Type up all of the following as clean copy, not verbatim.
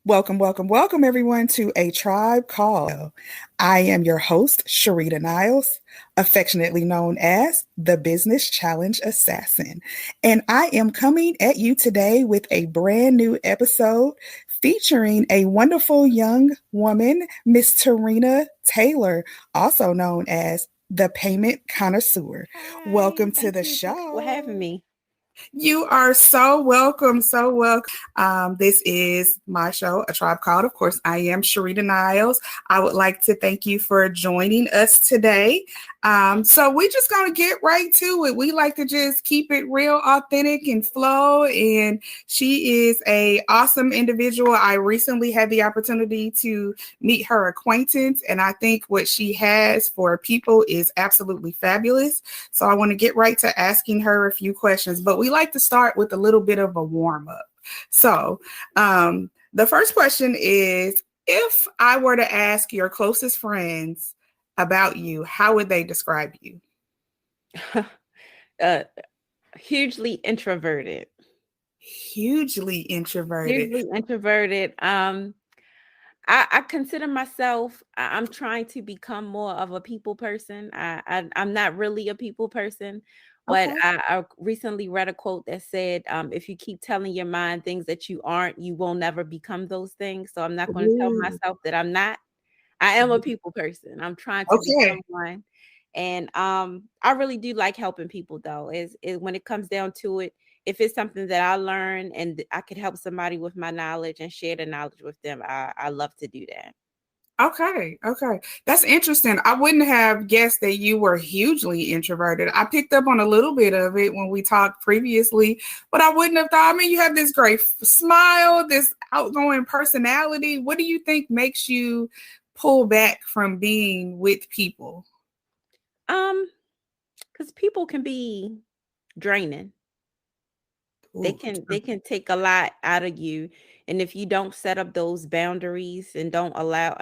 Welcome, everyone, to A Tribe Call. I am your host, Sharita Niles, affectionately known as the Business Challenge Assassin. And I am coming at you today with a brand new episode featuring a wonderful young woman, Miss Terrina Taylor, also known as the Payment Connoisseur. Hi, Welcome to thank the you for show. having me. You are so welcome. So welcome. This is my show, A Tribe Called. Of course, I am Sharita Niles. I would like to thank you for joining us today. So we're just going to get right to it. We like to just keep it real authentic and flow. And she is an awesome individual. I recently had the opportunity to meet her acquaintance, and I think what she has for people is absolutely fabulous. So I want to get right to asking her a few questions, but we like to start with a little bit of a warm up. So the first question is, if I were to ask your closest friends about you, how would they describe you? Hugely introverted. Hugely introverted. Hugely introverted. I consider myself. I'm trying to become more of a people person. I'm not really a people person, but Okay. I recently read a quote that said, "If you keep telling your mind things that you aren't, you will never become those things." So I'm not going to tell Ooh. myself that I'm not. I am a people person. I'm trying to become Okay. one. And I really do like helping people though. Is when it comes down to it, if it's something that I learn and I could help somebody with my knowledge and share the knowledge with them, I love to do that. Okay. Okay. That's interesting. I wouldn't have guessed that you were hugely introverted. I picked up on a little bit of it when we talked previously, but I wouldn't have thought. I mean, you have this great smile, this outgoing personality. What do you think makes you pull back from being with people? Um, because people can be draining. They Ooh, can they can take a lot out of you, and if you don't set up those boundaries and don't allow,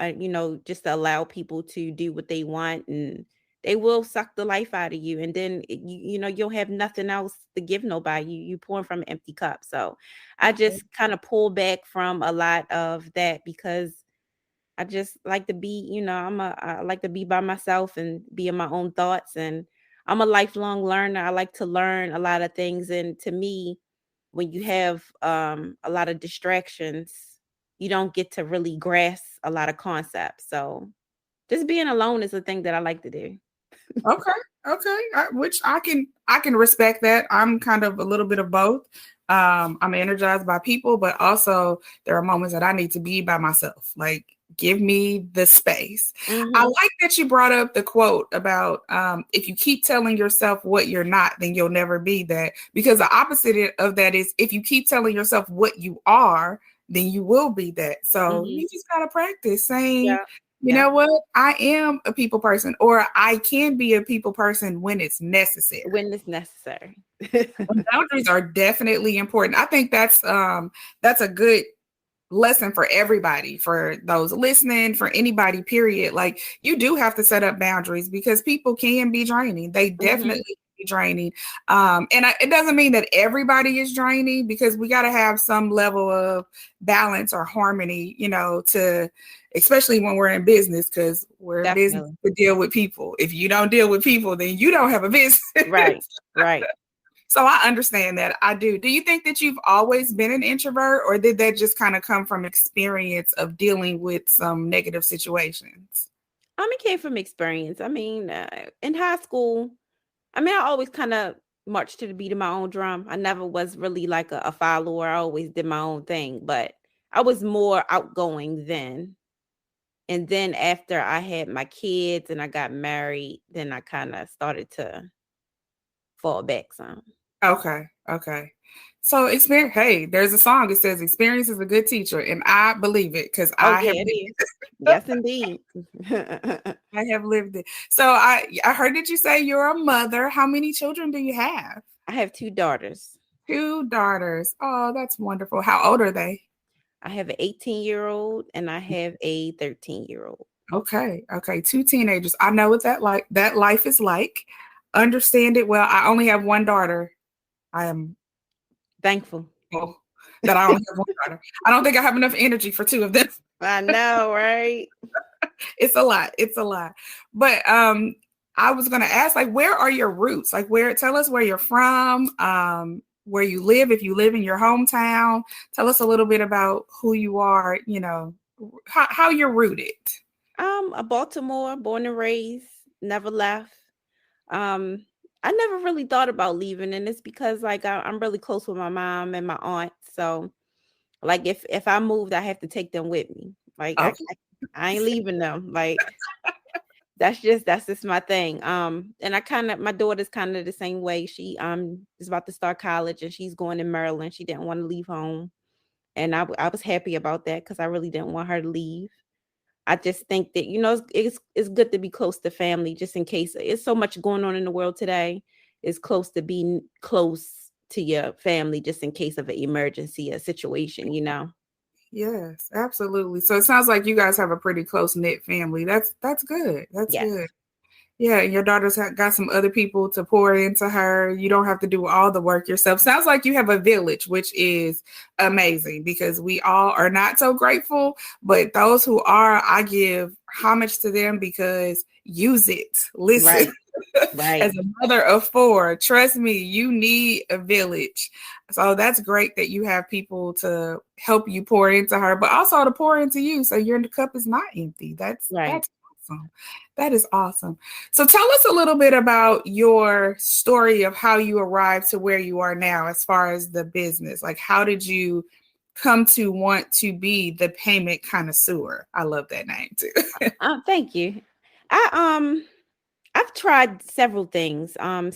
just allow people to do what they want, and they will suck the life out of you, and then you'll have nothing else to give nobody. You pouring from an empty cup. So I okay. just kind of pull back from a lot of that because I just like to be, I like to be by myself and be in my own thoughts, and I'm a lifelong learner. I like to learn a lot of things, and to me, when you have a lot of distractions, you don't get to really grasp a lot of concepts. So just being alone is a thing that I like to do. Okay, okay. Which I can respect that. I'm kind of a little bit of both. I'm energized by people, but also there are moments that I need to be by myself. Like, give me the space. I Hmm. like that you brought up the quote about if you keep telling yourself what you're not, then you'll never be that. Because the opposite of that is if you keep telling yourself what you are, then you will be that. So Hmm. you just gotta practice saying, Yeah. you Yeah. know what? I am a people person, or I can be a people person when it's necessary. When it's necessary. And boundaries are definitely important. I think that's a good lesson for everybody, for those listening, for anybody, period. Like, you do have to set up boundaries because people can be draining. They Hmm. definitely can be draining. It doesn't mean that everybody is draining, because we got to have some level of balance or harmony, to, especially when we're in business, because we're in business Definitely. to deal with people. If you don't deal with people, then you don't have a business. Right. Right. So I understand that. I do. Do you think that you've always been an introvert, or did that just kind of come from experience of dealing with some negative situations? It came from experience. In high school, I always kind of marched to the beat of my own drum. I never was really like a follower. I always did my own thing, but I was more outgoing then. And then after I had my kids and I got married, then I kind of started to fall back some. Okay. Okay. So experience. Hey, there's a song that says experience is a good teacher, and I believe it because Oh I have yeah, it is. lived, Yes, indeed. I have lived it. So I heard that you say you're a mother. How many children do you have? I have two daughters. Two daughters. Oh, that's wonderful. How old are they? I have an 18-year-old and I have a 13-year-old. Okay, okay, two teenagers. I know what that life is like. Understand it well. I only have one daughter. I am Thankful. oh, that I only have one daughter. I don't think I have enough energy for two of them. I know, right? It's a lot. It's a lot. But I was gonna ask, like, where are your roots? Like, tell us where you're from, where you live, if you live in your hometown. Tell us a little bit about who you are, how you're rooted. A Baltimore, born and raised, never left. I never really thought about leaving, and it's because like I'm really close with my mom and my aunt. So like if I moved, I have to take them with me. Like Okay. I ain't leaving them. Like that's just my thing. And my daughter's kind of the same way. She is about to start college and she's going to Maryland. She didn't want to leave home. And I was happy about that because I really didn't want her to leave. I just think that, it's good to be close to family just in case. It's so much going on in the world today. It's close to being close to your family just in case of an emergency, a situation, Yes, absolutely. So it sounds like you guys have a pretty close-knit family. That's good. That's Yes. good. Yeah, and your daughter's got some other people to pour into her. You don't have to do all the work yourself. Sounds like you have a village, which is amazing because we all are not so grateful. But those who are, I give homage to them because use it. Listen. Right. As a mother of four, trust me, you need a village. So that's great that you have people to help you pour into her, but also to pour into you. So your cup is not empty. That's awesome. That is awesome. So tell us a little bit about your story of how you arrived to where you are now as far as the business. Like, how did you come to want to be the payment connoisseur? I love that name too. Thank you. I've tried several things. I've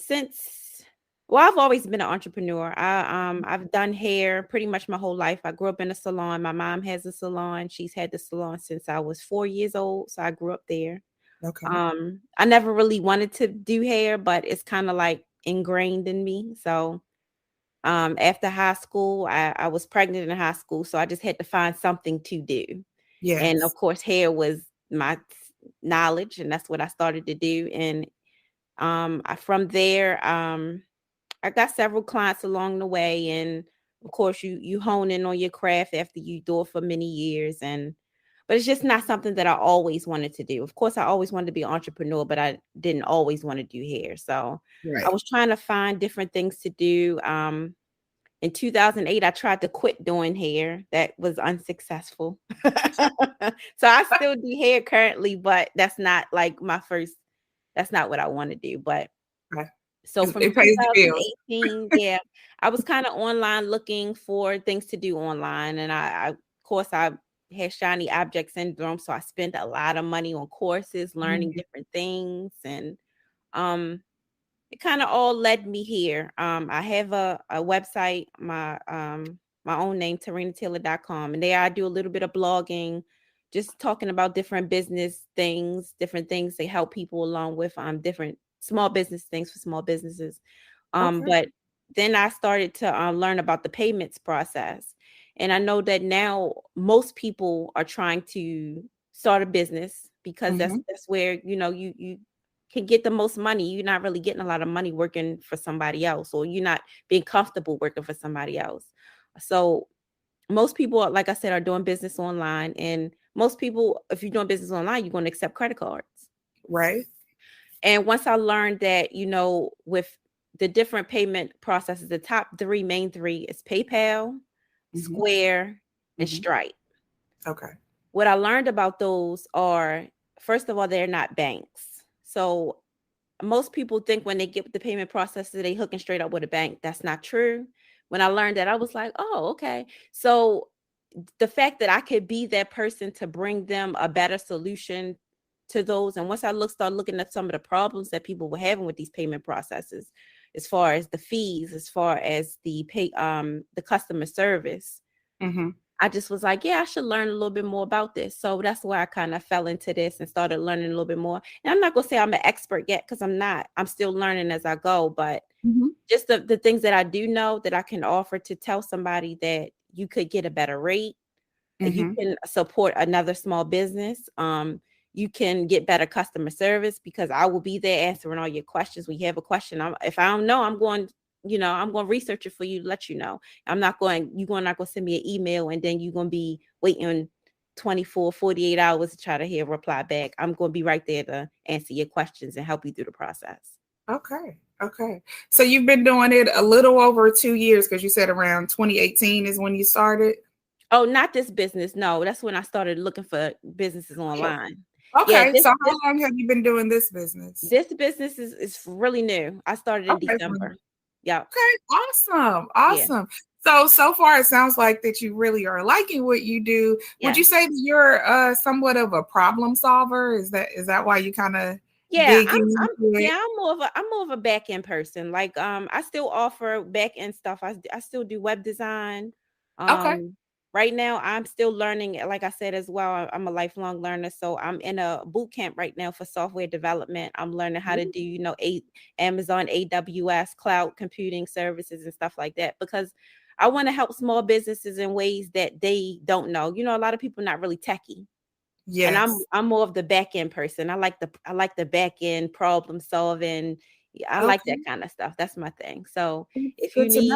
always been an entrepreneur. I've done hair pretty much my whole life. I grew up in a salon. My mom has a salon. She's had the salon since I was 4 years old, so I grew up there. Okay. I never really wanted to do hair, but it's kind of like ingrained in me. So after high school, I was pregnant in high school, so I just had to find something to do. Yes. And of course, hair was my knowledge, and that's what I started to do. And from there, I got several clients along the way, and of course, you hone in on your craft after you do it for many years. But it's just not something that I always wanted to do. Of course, I always wanted to be an entrepreneur, but I didn't always want to do hair. So I was trying to find different things to do. In 2008, I tried to quit doing hair. That was unsuccessful. So I still do hair currently, but that's not like that's not what I want to do. But so from 2018, yeah, I was kind of online looking for things to do online. And of course, I had shiny object syndrome. So I spent a lot of money on courses, learning different things. And it kind of all led me here. I have a website, my own name, TerinaTaylor.com. And there I do a little bit of blogging, just talking about different business things, different things they help people along with different small business things for small businesses. But then I started to learn about the payments process. And I know that now most people are trying to start a business because that's where, you can get the most money. You're not really getting a lot of money working for somebody else, or you're not being comfortable working for somebody else. So most people, like I said, are doing business online. And most people, if you're doing business online, you're going to accept credit cards. Right. And once I learned that, with the different payment processes, the top main three is PayPal, Square, and Stripe. Okay. What I learned about those are, first of all, they're not banks. So most people think when they get the payment processor, they hooking straight up with a bank. That's not true. When I learned that, I was like, oh, okay. So the fact that I could be that person to bring them a better solution to those. And once I start looking at some of the problems that people were having with these payment processes, as far as the fees, as far as the customer service, I just was like, yeah, I should learn a little bit more about this. So that's why I kind of fell into this and started learning a little bit more. And I'm not going to say I'm an expert yet, because I'm not. I'm still learning as I go. But just the things that I do know that I can offer to tell somebody that you could get a better rate, you can support another small business. You can get better customer service, because I will be there answering all your questions. When you have a question, if I don't know, I'm going I'm going to research it for you to let you know. You're not going to send me an email and then you're going to be waiting 24, 48 hours to try to hear a reply back. I'm going to be right there to answer your questions and help you through the process. Okay. So you've been doing it a little over 2 years, because you said around 2018 is when you started. Oh, not this business. No, that's when I started looking for businesses online. Yeah, Okay. So how long have you been doing this business? This business is really new. I started in December. Yeah. Okay. Awesome. Yeah. So far it sounds like that you really are liking what you do. Yeah. Would you say that you're somewhat of a problem solver? Is that why you kind of dig into it? I'm more of a back end person. Like I still offer back end stuff. I still do web design. Okay. Right now, I'm still learning. Like I said as well, I'm a lifelong learner. So I'm in a boot camp right now for software development. I'm learning how to do, Amazon AWS cloud computing services and stuff like that, because I want to help small businesses in ways that they don't know. A lot of people are not really techie. Yes. And I'm more of the back end person. I like the back end problem solving. I like that kind of stuff. That's my thing. So if you need,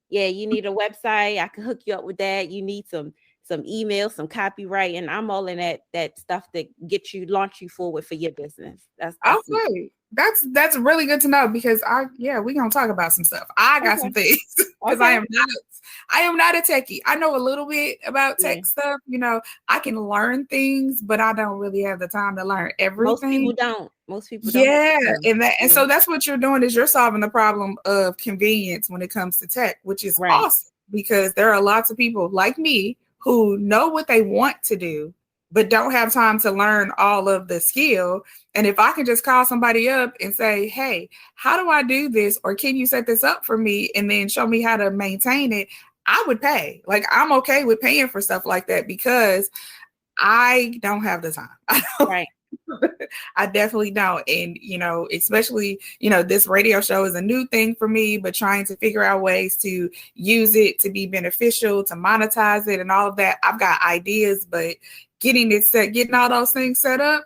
you need a website, I can hook you up with that. You need some email, some copyright, and I'm all in that stuff that launch you forward for your business. That's okay. That's really good to know, because we're gonna talk about some stuff. I got some things, because I am not a techie. I know a little bit about tech stuff. I can learn things, but I don't really have the time to learn everything. Most people don't. Yeah, and so that's what you're doing, is you're solving the problem of convenience when it comes to tech, which is awesome, because there are lots of people like me who know what they want to do, but don't have time to learn all of the skill. And if I can just call somebody up and say, hey, how do I do this? Or can you set this up for me and then show me how to maintain it? I would pay. Like, I'm okay with paying for stuff like that, because I don't have the time. Right. I definitely don't. And, especially, this radio show is a new thing for me, but trying to figure out ways to use it to be beneficial, to monetize it and all of that. I've got ideas, but getting all those things set up,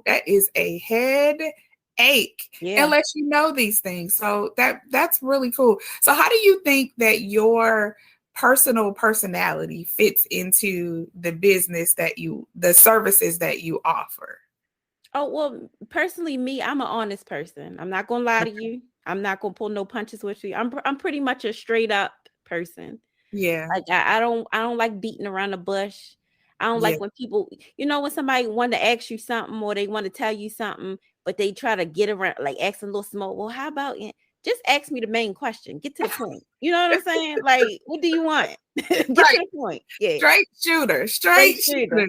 that is a headache. Unless you know these things. So that's really cool. So how do you think that your personality fits into the business the services that you offer? Oh, well, personally, me, I'm an honest person. I'm not gonna lie to you. I'm not gonna pull no punches with you. I'm pretty much a straight up person. Yeah. Like I don't like beating around the bush. I don't like when people, when somebody want to ask you something or they want to tell you something, but they try to get around, like asking a little small. Well, how about just ask me the main question? Get to the point. You know what I'm saying? Like, what do you want? Get to the point. Yeah. Straight shooter.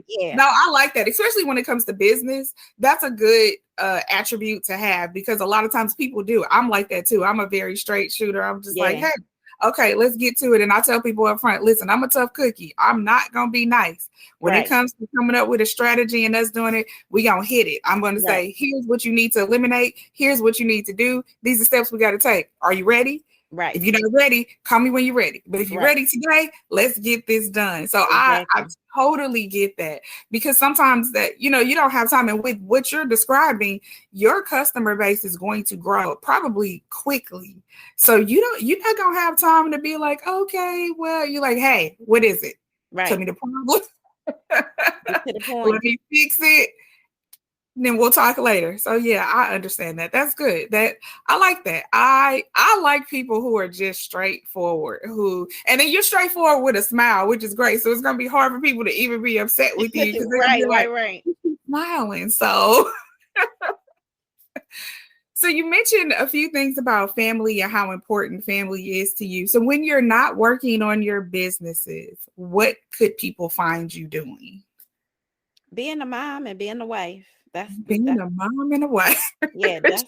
Yeah. No, I like that, especially when it comes to business. That's a good attribute to have, because a lot of times people do. I'm like that too. I'm a very straight shooter. I'm just like, hey, okay, let's get to it. And I tell people up front, listen, I'm a tough cookie. I'm not going to be nice. When it comes to coming up with a strategy and us doing it, we going to hit it. I'm going to say, here's what you need to eliminate. Here's what you need to do. These are steps we got to take. Are you ready? Right. If you're not ready, call me when you're ready. But if you're ready today, let's get this done. So I totally get that, because sometimes that, you don't have time. And with what you're describing, your customer base is going to grow probably quickly. So you're not going to have time to be like, okay, well, you're like, hey, what is it? Right. Tell me the problem. Get to the point. Let me fix it. Then we'll talk later. So yeah, I understand that. That's good. That I like that. I like people who are just straightforward, and then you're straightforward with a smile, which is great. So it's gonna be hard for people to even be upset with you, because right. Smiling. So so you mentioned a few things about family and how important family is to you. So when you're not working on your businesses, what could people find you doing? Being a mom and being a wife. Being a mom and a wife. Yeah, that's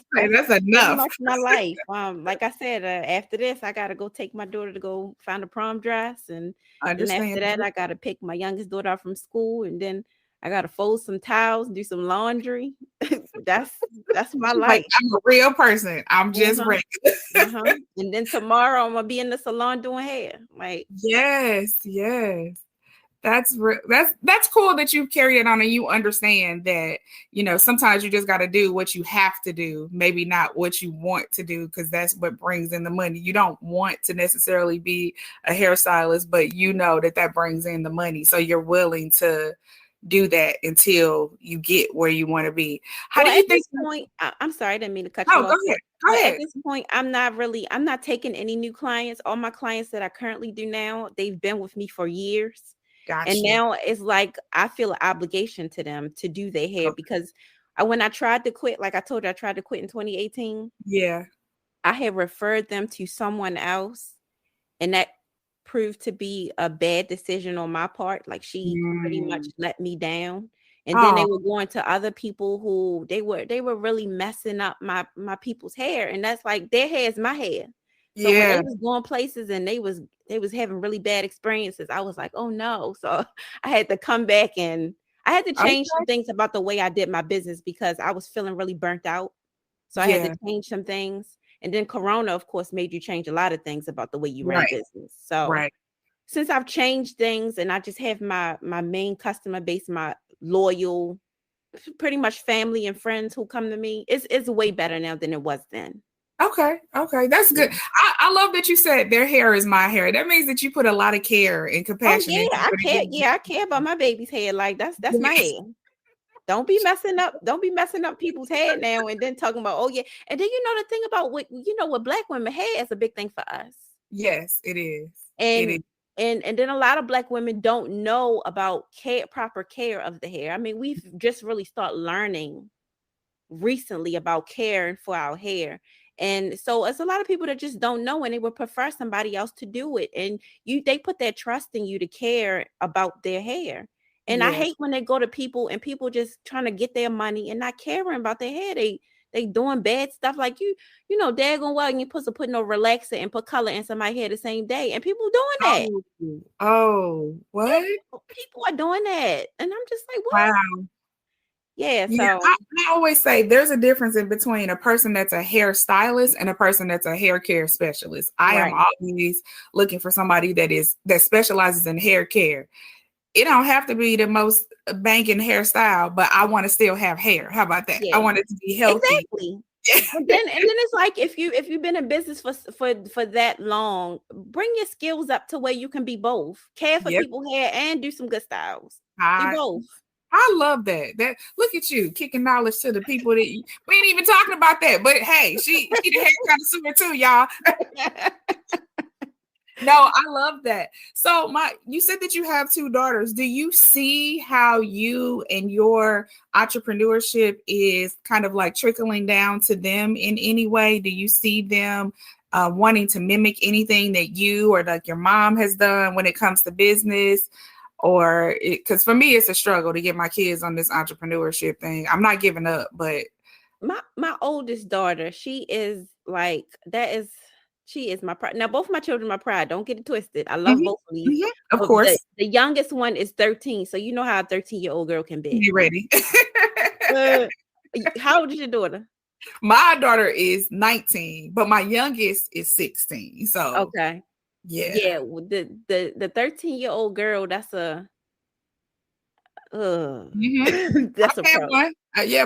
enough. Much my life. Like I said, after this, I gotta go take my daughter to go find a prom dress, and then after that, I gotta pick my youngest daughter up from school, and then I gotta fold some towels, do some laundry. That's my life. Like, I'm a real person. I'm just regular. And then tomorrow I'm gonna be in the salon doing hair. Like, yes. That's cool that you carry it on and you understand that, sometimes you just got to do what you have to do, maybe not what you want to do, because that's what brings in the money. You don't want to necessarily be a hairstylist, but you know that brings in the money. So you're willing to do that until you get where you want to be. How do you at think? this point, I'm sorry, I didn't mean to cut Oh, you go off. ahead. Go But ahead. at this point, I'm not taking any new clients. All my clients that I currently do now, they've been with me for years. Gotcha. And now it's like I feel an obligation to them to do their hair because when I tried to quit, like I told you, I tried to quit in 2018. Yeah. I had referred them to someone else, and that proved to be a bad decision on my part. Like she pretty much let me down. And then they were going to other people who they were really messing up my people's hair. And that's like their hair is my hair. So when they was going places and they was having really bad experiences, I was like, oh no. So I had to come back and I had to change some things about the way I did my business because I was feeling really burnt out. So I had to change some things. And then Corona, of course, made you change a lot of things about the way you ran business. So since I've changed things and I just have my main customer base, my loyal, pretty much family and friends who come to me, it's way better now than it was then. Okay, that's good. I love that you said their hair is my hair. That means that you put a lot of care and compassion into I care. Yeah, I care about my baby's hair. Like that's my hair. Don't be messing up people's hair now and then talking about, oh yeah. And then the thing about what Black women hair is a big thing for us. Yes, it is. And then a lot of Black women don't know about proper care of the hair. I mean, we've just really started learning recently about caring for our hair. And so it's a lot of people that just don't know and they would prefer somebody else to do it. And they put their trust in you to care about their hair. And I hate when they go to people and people just trying to get their money and not caring about their hair. They doing bad stuff like daggone well and you're supposed to put no relaxer and put color in somebody's hair the same day. And people doing that. Oh, what? People are doing that. And I'm just like, what? Wow. Yeah, so I always say there's a difference in between a person that's a hairstylist and a person that's a hair care specialist. I am always looking for somebody that specializes in hair care. It don't have to be the most banging hairstyle, but I want to still have hair. How about that? Yeah. I want it to be healthy. Exactly. and then it's like if you've been in business for that long, bring your skills up to where you can be both. Care for people's hair and do some good styles. Do both. I love that. Look at you kicking knowledge to the people that we ain't even talking about that. But hey, she the hair connoisseur too, y'all. No, I love that. So you said that you have 2 daughters. Do you see how you and your entrepreneurship is kind of like trickling down to them in any way? Do you see them wanting to mimic anything that you or like your mom has done when it comes to business? Or because for me, it's a struggle to get my kids on this entrepreneurship thing. I'm not giving up, but my oldest daughter, she is my pride. Now, both my children are my pride. Don't get it twisted. I love both of these. Of course. The youngest one is 13. So you know how a 13-year-old girl can be. You ready? How old is your daughter? My daughter is 19, but my youngest is 16. So okay. Yeah. The 13-year-old girl, that's a that's a problem.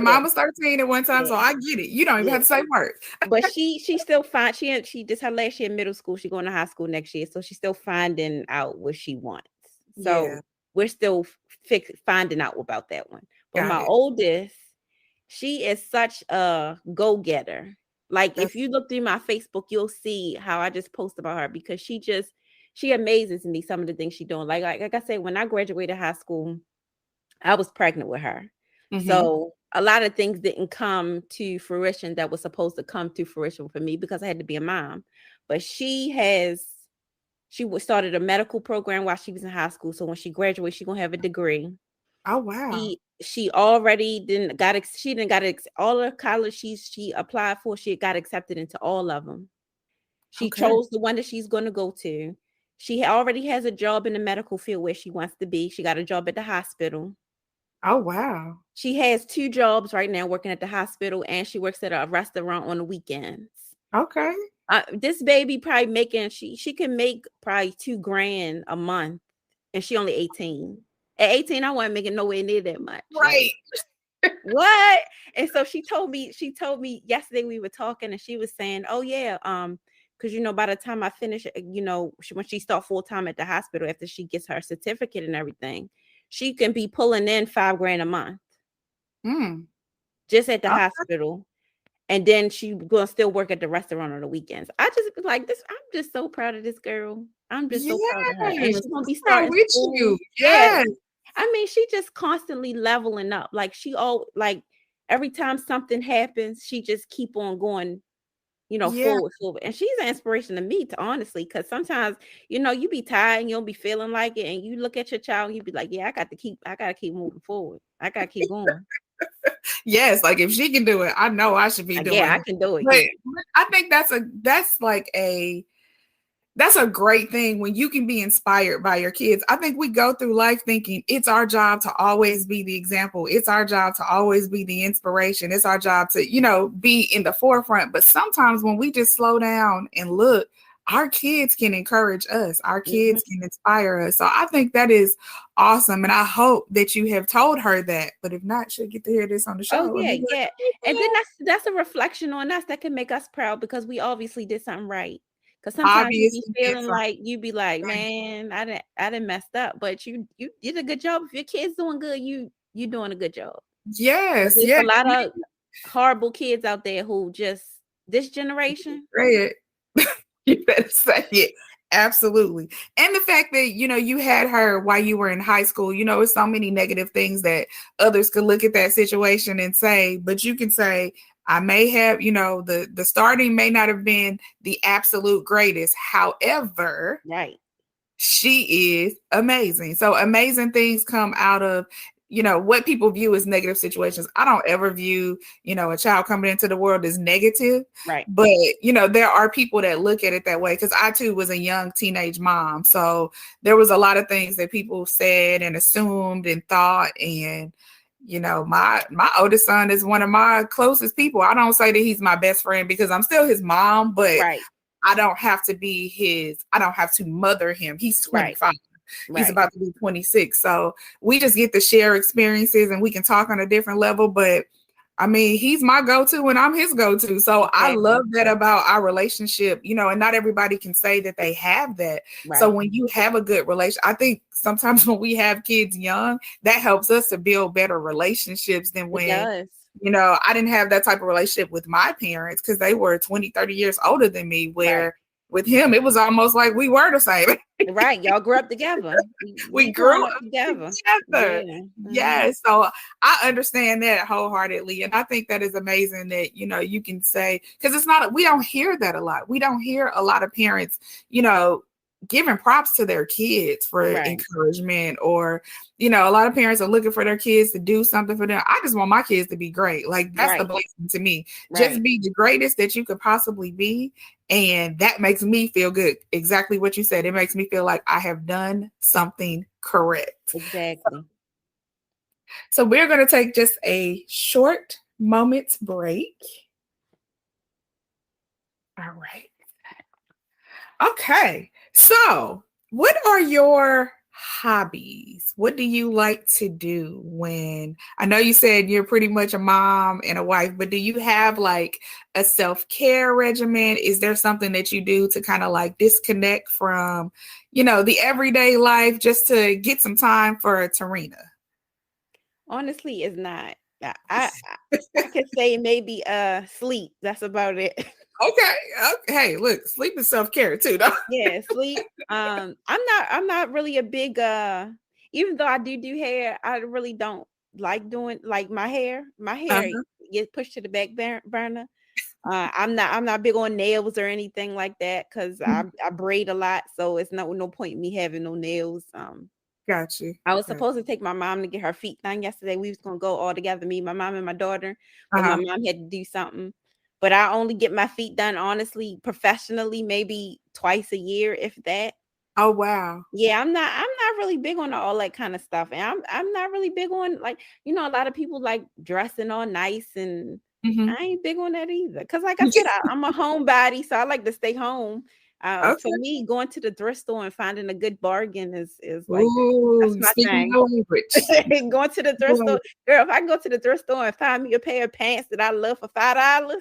Mine was 13 at one time, so I get it. You don't even have to say words. But she's still fine. She just her last year in middle school. She's going to high school next year, so she's still finding out what she wants. So we're still finding out about that one. But my oldest, she is such a go-getter. Like if you look through my Facebook, you'll see how I just post about her because she amazes me some of the things she's doing. Like I said, when I graduated high school, I was pregnant with her. So a lot of things didn't come to fruition that was supposed to come to fruition for me because I had to be a mom. But she started a medical program while she was in high school. So when she graduates, she's going to have a degree. Oh, wow. She already all the college she applied for. She got accepted into all of them. She chose the one that she's going to go to. She already has a job in the medical field where she wants to be. She got a job at the hospital. Oh, wow. She has 2 jobs right now working at the hospital and she works at a restaurant on the weekends. Okay. This baby probably making, she can make probably $2,000 a month and she only 18. At 18, I wasn't making nowhere near that much. Like, Right. what? And so she told me yesterday, we were talking, and she was saying, oh yeah, because by the time I finish, when she start full time at the hospital after she gets her certificate and everything, she can be pulling in $5,000 a month just at the hospital. And then she gonna still work at the restaurant on the weekends. I just be like this. I'm just so proud of this girl. I'm just so proud of her. And she's gonna be starting with school. you. Yeah. Yes. I mean, she just constantly leveling up. Like every time something happens, she just keep on going, forward. And she's an inspiration to me, honestly, because sometimes, you be tired and you'll be feeling like it, and you look at your child and you be like, yeah, I gotta keep moving forward. I gotta keep going. Yes, like if she can do it, I know I should be doing it. I can do it. But I think that's a great thing when you can be inspired by your kids. I think we go through life thinking it's our job to always be the example. It's our job to always be the inspiration. It's our job to, be in the forefront. But sometimes when we just slow down and look, our kids can encourage us. Our kids can inspire us. So I think that is awesome. And I hope that you have told her that. But if not, she'll get to hear this on the show. Oh, yeah, yeah. And then that's a reflection on us that can make us proud because we obviously did something right. Because sometimes you be feeling like you be like, man, I didn't messed up. But you did a good job. If your kid's doing good, you doing a good job. Yes. There's a lot of horrible kids out there who just this generation. Right. You better say it. Absolutely. And the fact that, you had her while you were in high school, it's so many negative things that others could look at that situation and say, but you can say, I may have, the starting may not have been the absolute greatest. However, right. She is amazing. So amazing things come out of, what people view as negative situations. I don't ever view, a child coming into the world as negative. Right. But, there are people that look at it that way because I too was a young teenage mom. So there was a lot of things that people said and assumed and thought. And, my oldest son is one of my closest people. I don't say that he's my best friend because I'm still his mom, but I don't have to mother him. He's 25. Right. He's about to be 26. So we just get to share experiences and we can talk on a different level. But I mean, he's my go-to and I'm his go-to. So I love that about our relationship, and not everybody can say that they have that. Right. So when you have a good relationship, I think sometimes when we have kids young, that helps us to build better relationships than when I didn't have that type of relationship with my parents because they were 20, 30 years older than me, where with him, it was almost like we were the same. Right. Y'all grew up together. We grew up together. Yeah. Yes. So I understand that wholeheartedly. And I think that is amazing that, you can say, because we don't hear that a lot. We don't hear a lot of parents, giving props to their kids for encouragement or, a lot of parents are looking for their kids to do something for them. I just want my kids to be great. Like that's the blessing to me. Just be the greatest that you could possibly be. And that makes me feel good. Exactly what you said. It makes me feel like I have done something correct. Exactly. So we're going to take just a short moment's break. All right. Okay. So what are your hobbies? What do you like to do when, I know you said you're pretty much a mom and a wife, but do you have like a self-care regimen? Is there something that you do to kind of like disconnect from, the everyday life just to get some time for Terrina? Honestly, it's not. I could say maybe sleep. That's about it. Okay. Hey, look, sleep is self-care too, though. Yeah, sleep. I'm not really a big even though I do hair, I really don't like doing like my hair. My hair gets pushed to the back burner. I'm not big on nails or anything like that because I braid a lot, so it's no point in me having no nails. Got you. I was supposed to take my mom to get her feet done yesterday. We was gonna go all together, me, my mom, and my daughter. But my mom had to do something. But I only get my feet done, honestly, professionally, maybe twice a year, if that. Oh wow. Yeah, I'm not really big on all that kind of stuff. And I'm not really big on like, a lot of people like dressing all nice and I ain't big on that either. Cause like I said, I'm a homebody, so I like to stay home. For Okay. me, going to the thrift store and finding a good bargain is like that's Ooh, my speaking thing. my language. Going to the thrift store, girl. If I can go to the thrift store and find me a pair of pants that I love for $5,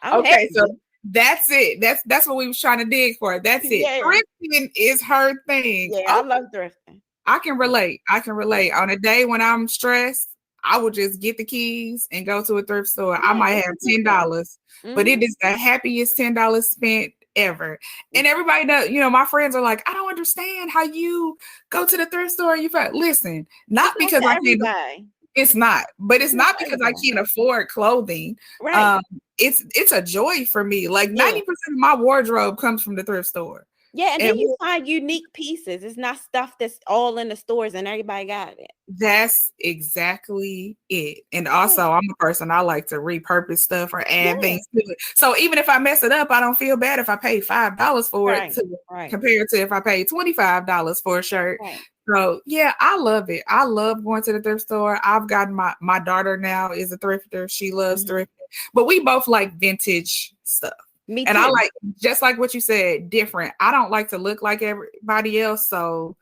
I'm Okay, so happy. that's it. That's what we was trying to dig for. That's it. Yeah, Thrifting is her thing. yeah, I Okay, love thrifting. I can relate. I can Yeah, relate. On a day when I'm stressed, I will just get the keys and go to a thrift store. I yeah, might it's have a good thing. $10, but Mm-hmm. it is the happiest $10 spent ever. And everybody knows, my friends are like, I don't understand how you go to the thrift store. You find, listen, It's not not because for I can't. everybody. It's not, but It's it's not not for because I everybody. can't afford clothing. Right. Um, it's a joy for me. Like Yeah. 90% of my wardrobe comes from the thrift store. Yeah, and then And you find unique pieces. It's not stuff that's all in the stores and everybody got it. that's exactly it. And Yeah. also, I'm a person, I like to repurpose stuff or add Yeah. things to it. So even if I mess it up, I don't feel bad if I pay $5 for it Right. to Right. compared to if I paid $25 for a shirt. Right. So yeah, I love it. I love going to the thrift store. I've gotten my daughter now is a thrifter. She loves Mhm. thrifting, but we both like vintage stuff. Me And I too. like, just like what you said, different. I don't like to look like everybody else. So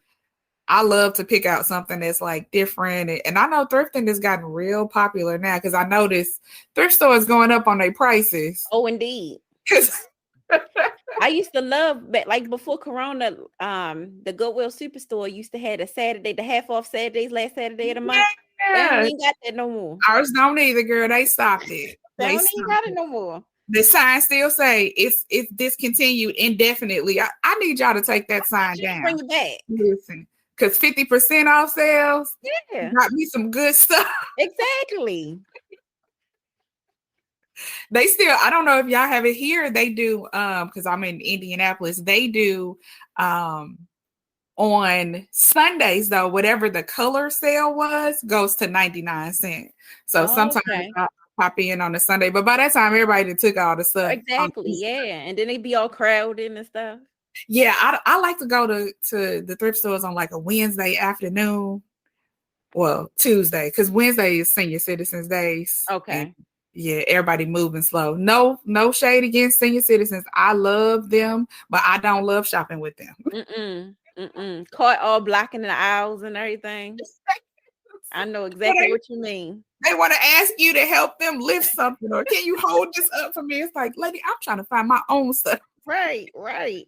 I love to pick out something that's like different. And I know thrifting has gotten real popular now because I noticed thrift stores going up on their prices. Oh, indeed. 'Cause I used to love, but like before Corona, the Goodwill Superstore used to have a Saturday, the half off Saturdays, last Saturday of the month. They don't yeah, even got that no more. ours don't either, girl. They stopped it. They They don't even stopped got it it. no more. The sign still say it's discontinued indefinitely. I need y'all to take that sign You down. bring it back. Listen, because 50% off sales Yeah, got me some good stuff. exactly. They still, I don't know if y'all have it here. They do, because I'm in Indianapolis, they do on Sundays though, whatever the color sale was goes to 99 cents. So Oh, sometimes okay. I pop in on a Sunday, but by that time everybody done took all the stuff on Exactly. Tuesday. Yeah. And then they be all crowded and stuff. Yeah, I like to go to the thrift stores on like a Wednesday afternoon. Well, Tuesday, because Wednesday is Senior Citizens Days. And Okay. yeah, everybody moving slow. No shade against senior citizens. I love them, but I don't love shopping with them. Mm-mm. Mm-mm. Caught all blocking the aisles and everything. I know exactly what you mean. They want to ask you to help them lift something, or can you hold this up for me? It's like, lady, I'm trying to find my own stuff. Right, right.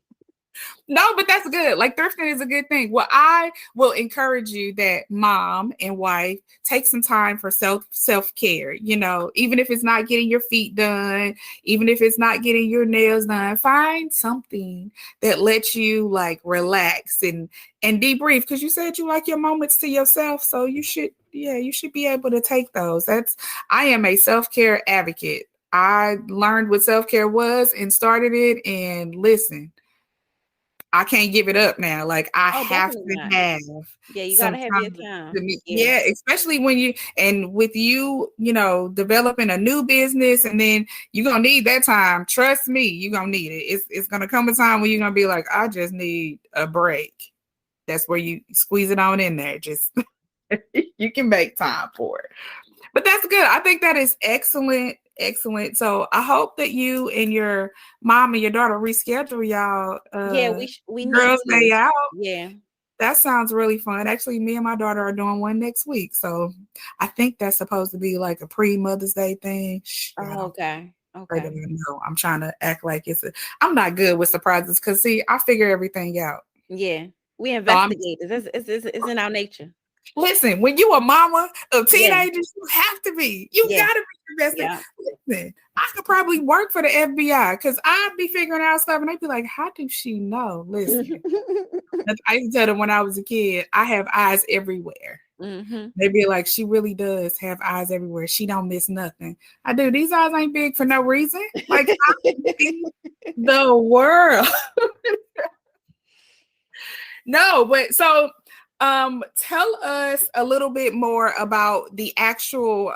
No, but that's good. Like thrifting is a good thing. Well, I will encourage you that mom and wife take some time for self-care. Even if it's not getting your feet done, even if it's not getting your nails done, find something that lets you like relax and debrief. Because you said you like your moments to yourself, so you should be able to take those. I am a self-care advocate. I learned what self-care was and started it. And listen, I can't give it up now. Like I Oh, have definitely to not. have Yeah, you some gotta have your time to time. me. Yeah. Yeah, especially when with you, developing a new business, and then you're gonna need that time. Trust me, you're gonna need it. It's gonna come a time when you're gonna be like, I just need a break. That's where you squeeze it on in there. Just you can make time for it. But that's good. I think that is excellent. Excellent. So I hope that you and your mom and your daughter reschedule y'all Yeah, we need girls' to. day out. Yeah. That sounds really fun. Actually, me and my daughter are doing one next week. So I think that's supposed to be like a pre-Mother's Day thing. Shh, Oh, don't okay. pray to Okay. me. No, I'm trying to act like I'm not good with surprises because see, I figure everything out. Yeah. We So I'm investigators. It's in our nature. Listen, when you a mama of Yeah. teenagers, you have to be. You Yeah. gotta be invested. Yeah. Listen, I could probably work for the FBI because I'd be figuring out stuff and they'd be like, how does she know? Listen, I used to tell them when I was a kid, I have eyes everywhere. Mm-hmm. They'd be like, she really does have eyes everywhere. She don't miss nothing. I do. These eyes ain't big for no reason. Like, I see the world. No, but so tell us a little bit more about the actual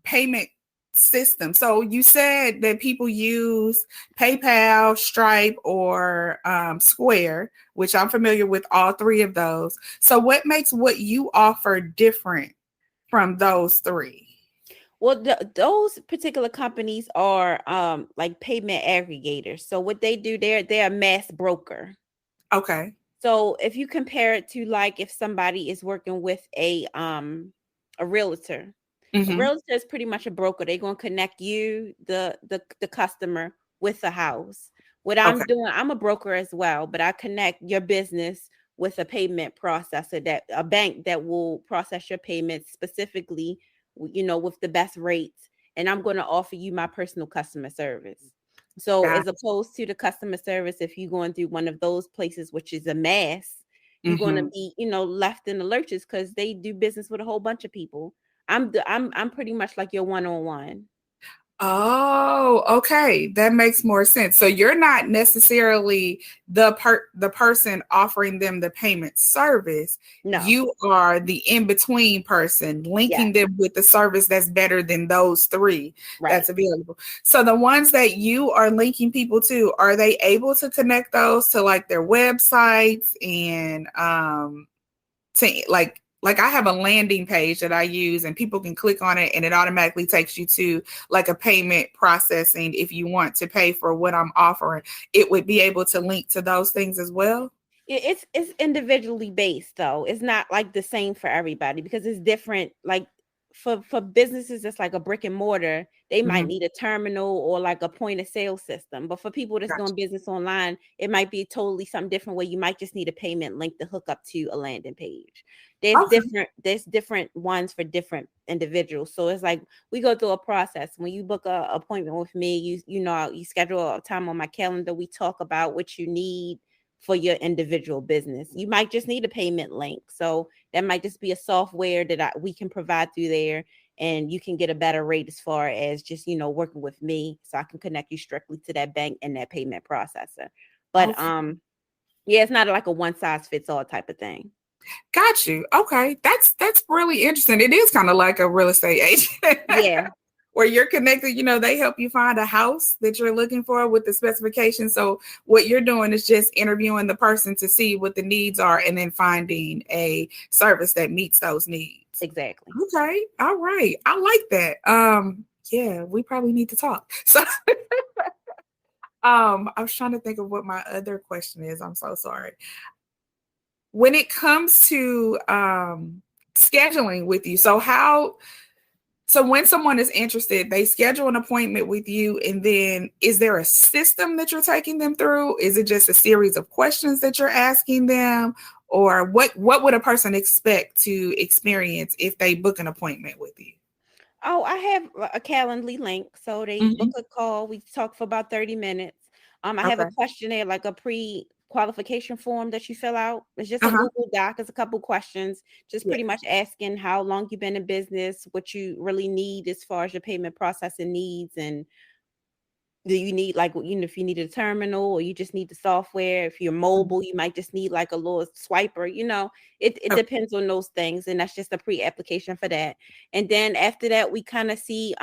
payment system. So you said that people use PayPal, Stripe, or Square, which I'm familiar with all three of those. So what makes what you offer different from those three? Well, those particular companies are like payment aggregators. So what they do, they're a mass broker. Okay. So if you compare it to like if somebody is working with a realtor. A Mm-hmm. realtor is pretty much a broker. They're gonna connect you, the customer, with the house. What I'm Okay. doing, I'm a broker as well, but I connect your business with a payment processor, that a bank that will process your payments specifically, with the best rates. And I'm going to offer you my personal customer service. So Got as opposed to the customer service, if you're going through one of those places, which is a mass, you're going to mm-hmm. be, left in the lurches because they do business with a whole bunch of people. I'm pretty much like your one-on-one. Oh, okay. That makes more sense. So you're not necessarily the person offering them the payment service. No. You are the in-between person Yes. linking them with the service that's better than those three Right. that's available. So the ones that you are linking people to, are they able to connect those to like their websites and to like I have a landing page that I use and people can click on it and it automatically takes you to like a payment processing. If you want to pay for what I'm offering, it would be able to link to those things as well. It's individually based though. It's not like the same for everybody because it's different. Like for businesses that's like a brick and mortar, they might Mm-hmm. need a terminal or like a point of sale system. But for people that's Gotcha. doing business online, it might be totally something different where you might just need a payment link to hook up to a landing page. Okay. There's different ones for different individuals. So it's like we go through a process. When you book a appointment with me, you schedule a time on my calendar. We talk about what you need for your individual business. You might just need a payment link. So that might just be a software that we can provide through there, and you can get a better rate as far as just, working with me, so I can connect you strictly to that bank and that payment processor. But Okay. yeah, it's not like a one size fits all type of thing. Got you. Okay. That's really interesting. It is kind of like a real estate agent. Yeah, Where you're connected, they help you find a house that you're looking for with the specifications. So what you're doing is just interviewing the person to see what the needs are and then finding a service that meets those needs. exactly. Okay. All right. I like that. Yeah, we probably need to talk. So I was trying to think of what my other question is. I'm so sorry. When it comes to scheduling with you, so when someone is interested, they schedule an appointment with you, and then is there a system that you're taking them through? Is it just a series of questions that you're asking them? Or what would a person expect to experience if they book an appointment with you? Oh, I have a Calendly link. So they book Mm-hmm. a call. We talk for about 30 minutes. I have a Okay. questionnaire, like a pre-qualification form that you fill out. It's just a Uh-huh. Google Doc. It's a couple questions, just Yeah. pretty much asking how long you've been in business, what you really need as far as your payment processing needs, and do you need, like, if you need a terminal or you just need the software. If you're mobile, you might just need like a little swiper. It Okay. depends on those things, and that's just a pre-application for that. And then after that, we kind of see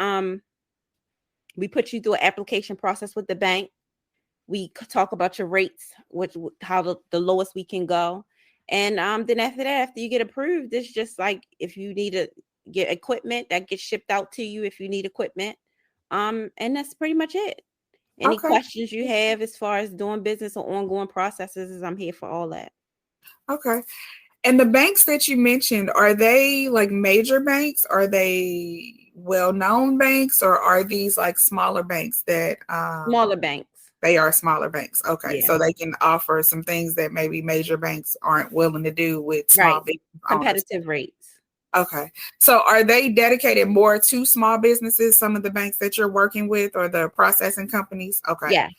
we put you through an application process with the bank. We talk about your rates, how the lowest we can go. And then after that, after you get approved, it's just like if you need to get equipment, that gets shipped out to you if you need equipment. And that's pretty much it. Any Okay. questions you have as far as doing business or ongoing processes, I'm here for all that. Okay. And the banks that you mentioned, are they like major banks? Are they well-known banks, or are these like smaller banks that Smaller banks. they are smaller banks? Okay. Yeah. So they can offer some things that maybe major banks aren't willing to do with small Right. business owners. Competitive rates. Okay. So are they dedicated more to small businesses, some of the banks that you're working with, or the processing companies? Okay. Yeah.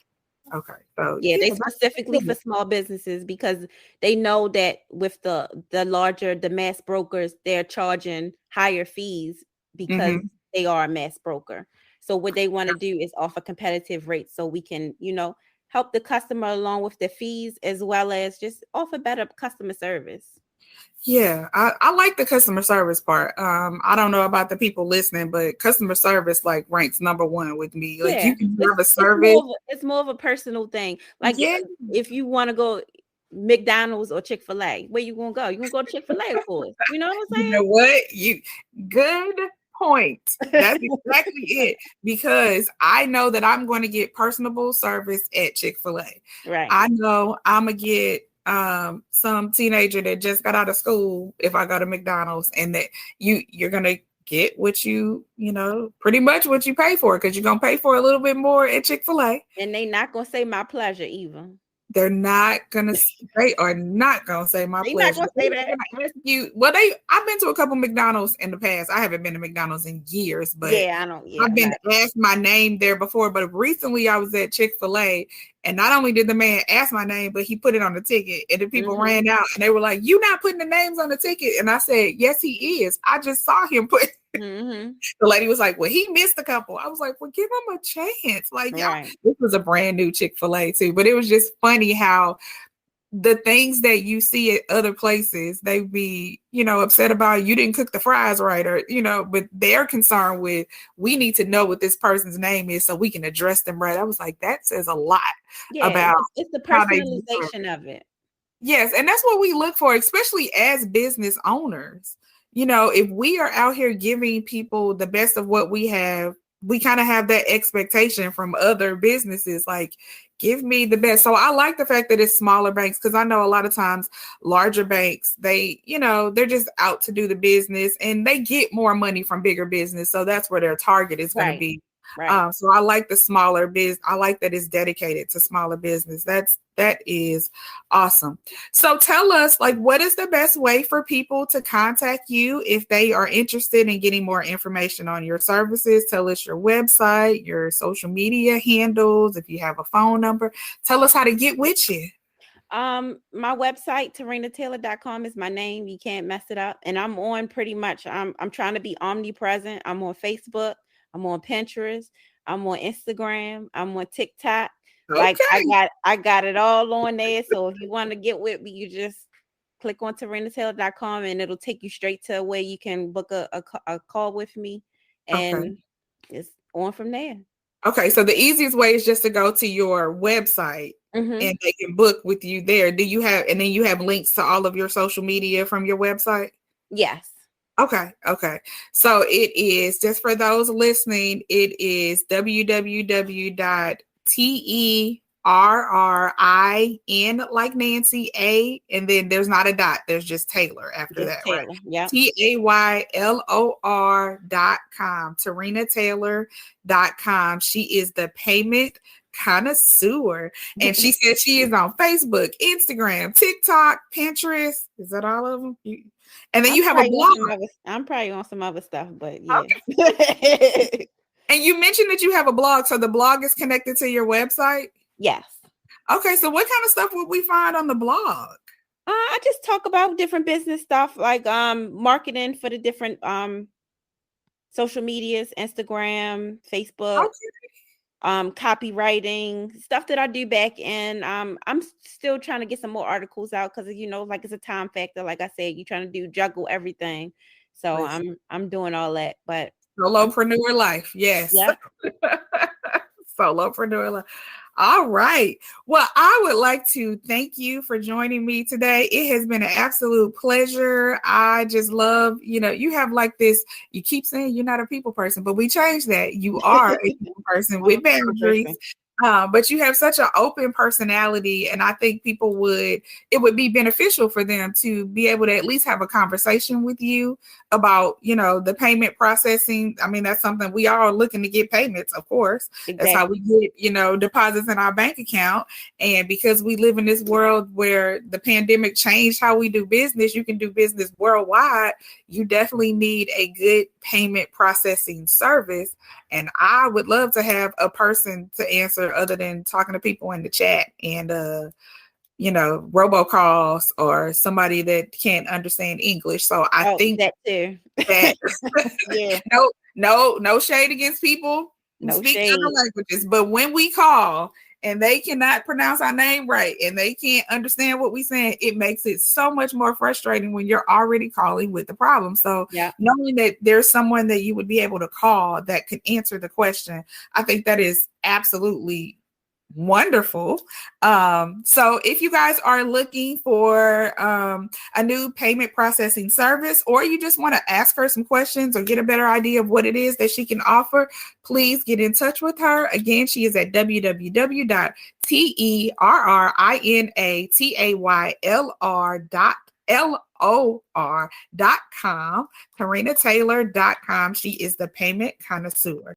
Okay. So Yeah, yeah, they that's specifically for good. small businesses because they know that with the mass brokers, they're charging higher fees because Mm-hmm. they are a mass broker. So what they want to do is offer competitive rates so we can, help the customer along with the fees as well as just offer better customer service. Yeah, I like the customer service part. I don't know about the people listening, but customer service like ranks number one with me. Like Yeah, you can it's have a it's service. more of a personal thing. Like Yeah. if you want to go McDonald's or Chick-fil-A, where you gonna go? You gonna go to Chick-fil-A, of course. You know what I'm You saying? know what? You good point. That's exactly it. Because I know that I'm going to get personable service at Chick-fil-A. Right. I know I'm going to get some teenager that just got out of school if I go to McDonald's, and that you're going to get what pretty much what you pay for, because you're going to pay for a little bit more at Chick-fil-A. And they not going to say my pleasure either. They are not gonna say my They pleasure. not gonna say that. I've been to a couple McDonald's in the past. I haven't been to McDonald's in years, but yeah, I don't. Yeah, I've been asked my name there before. But recently I was at Chick-fil-A, and not only did the man ask my name, but he put it on the ticket, and the people ran out and they were like, "You not putting the names on the ticket?" And I said, "Yes, he is. I just saw him put." The lady was like, "Well, he missed a couple." I was like, "Well, give him a chance." Like, y'all, this was a brand new Chick-fil-A too, but it was just funny how the things that you see at other places, they be, upset about you didn't cook the fries right, or, but they're concerned with, we need to know what this person's name is so we can address them right. I was like, that says a lot about it's the personalization of it. Yes. And that's what we look for, especially as business owners. If we are out here giving people the best of what we have, we kind of have that expectation from other businesses, like, give me the best. So I like the fact that it's smaller banks, because I know a lot of times larger banks, they, they're just out to do the business, and they get more money from bigger business. So that's where their target is going to be. Right. So I like the smaller biz. I like that it's dedicated to smaller business. That is awesome. So tell us, like, what is the best way for people to contact you if they are interested in getting more information on your services? Tell us your website, your social media handles, if you have a phone number. Tell us how to get with you. My website, TerinaTaylor.com, is my name. You can't mess it up. And I'm on pretty much, I'm trying to be omnipresent. I'm on Facebook. I'm on Pinterest. I'm on Instagram. I'm on TikTok. Okay. Like, I got it all on there. So if you want to get with me, you just click on TerinaTaylor.com, and it'll take you straight to where you can book a call with me, and it's on from there. Okay, so the easiest way is just to go to your website, and they can book with you there. And then you have links to all of your social media from your website? Yes. Okay. So it is, just for those listening, it is www.TERRIN, like Nancy, A, and then there's not a dot. There's just Taylor after that, Taylor, right? Yeah. TAYLOR.com, TerinaTaylor.com. She is the payment connoisseur, and she said she is on Facebook, Instagram, TikTok, Pinterest. Is that all of them? And then you have a blog. I'm probably on some other stuff, but yeah. Okay. And you mentioned that you have a blog, so the blog is connected to your website? Yes. Okay, so what kind of stuff would we find on the blog? I just talk about different business stuff, like marketing for the different social medias, Instagram, Facebook. Copywriting, stuff that I do back end. I'm still trying to get some more articles out, because like, it's a time factor. Like I said, you're trying to juggle everything. So I'm doing all that. But solopreneur life, yes. Yep. Solopreneur life. All right. Well, I would like to thank you for joining me today. It has been an absolute pleasure. I just love, you have like this, you keep saying you're not a people person, but we changed that. You are a people person with boundaries. But you have such an open personality, and I think it would be beneficial for them to be able to at least have a conversation with you about, the payment processing. I mean, that's something we are looking to get payments, of course. Exactly. That's how we get, deposits in our bank account. And because we live in this world where the pandemic changed how we do business, you can do business worldwide. You definitely need a good payment processing service. And I would love to have a person to answer other than talking to people in the chat and, robocalls, or somebody that can't understand English. So I think that too. Yeah. No shade against people who speak other languages, but when we call and they cannot pronounce our name right and they can't understand what we're saying, it makes it so much more frustrating when you're already calling with the problem. So knowing that there's someone that you would be able to call that could answer the question, I think that is absolutely Wonderful. So if you guys are looking for a new payment processing service, or you just want to ask her some questions or get a better idea of what it is that she can offer, please get in touch with her. Again, she is at www.TerinaTaylor.com, TerinaTaylor.com. She is the payment connoisseur.